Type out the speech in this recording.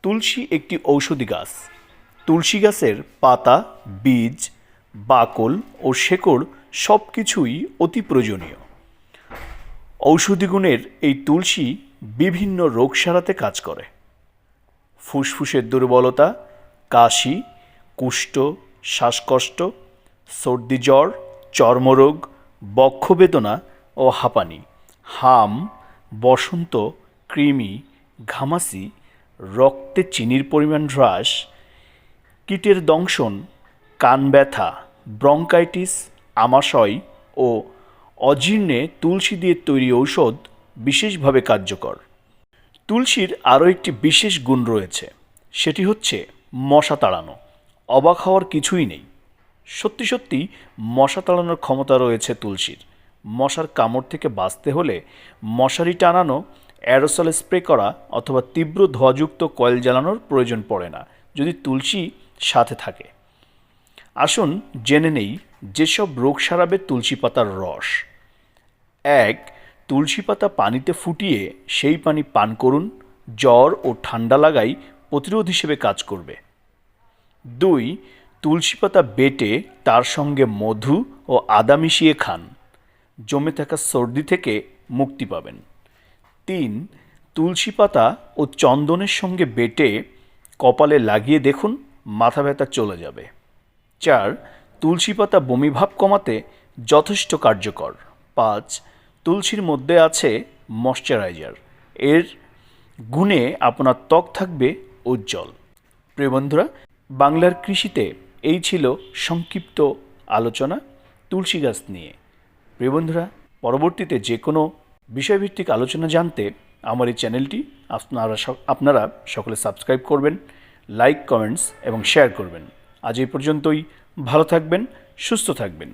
তুলসী একটি ঔষধি গাছ। তুলসী গাছের পাতা, বীজ, বাকল ও শেকড় সব কিছুই অতি প্রয়োজনীয়। ঔষধি গুণের এই তুলসী বিভিন্ন রোগ সারাতে কাজ করে। ফুসফুসের দুর্বলতা, কাশি, কুষ্ঠ, শ্বাসকষ্ট, সর্দি জ্বর, চর্মরোগ, বক্ষবেদনা ও হাঁপানি, হাম, বসন্ত, কৃমি, ঘামাচি, রক্তে চিনির পরিমাণ হ্রাস, কীটের দংশন, কান ব্যথা, ব্রঙ্কাইটিস, আমাশয় ও অজীর্ণে তুলসী দিয়ে তৈরি ঔষধ বিশেষভাবে কার্যকর। তুলসীর আরও একটি বিশেষ গুণ রয়েছে, সেটি হচ্ছে মশা তাড়ানো। অবাক হওয়ার কিছুই নেই, সত্যি সত্যি মশা তাড়ানোর ক্ষমতা রয়েছে তুলসীর। মশার কামড় থেকে বাঁচতে হলে মশারি টানানো, অ্যারোসল স্প্রে করা অথবা তীব্র ধোঁয়াযুক্ত কয়েল জ্বালানোর প্রয়োজন পড়ে না যদি তুলসী সাথে থাকে। আসুন জেনে নেই যেসব রোগ সারাবে তুলসী পাতার রস। 1. তুলসী পাতা পানিতে ফুটিয়ে সেই পানি পান করুন, জ্বর ও ঠান্ডা লাগাই প্রতিরোধ হিসেবে কাজ করবে। 2. তুলসী পাতা বেটে তার সঙ্গে মধু ও আদা মিশিয়ে খান, জমে থাকা সর্দি থেকে মুক্তি পাবেন। 3. তুলসী পাতা ও চন্দনের সঙ্গে বেটে কপালে লাগিয়ে দেখুন, মাথা ব্যথা চলে যাবে। 4. তুলসী পাতা বমিভাব কমাতে যথেষ্ট কার্যকর। 5. তুলসীর মধ্যে আছে ময়শ্চারাইজার, এর গুণে আপনার ত্বক থাকবে উজ্জ্বল। প্রিয় বন্ধুরা, বাংলার কৃষিতে এই ছিল সংক্ষিপ্ত আলোচনা তুলসী গাছ নিয়ে। প্রিয় বন্ধুরা, পরবর্তীতে যে কোনো বিষয়ভিত্তিক আলোচনা জানতে আমার এই চ্যানেলটি আপনারা সকলে সাবস্ক্রাইব করবেন, লাইক, কমেন্টস এবং শেয়ার করবেন। আজ এই পর্যন্তই। ভালো থাকবেন, সুস্থ থাকবেন।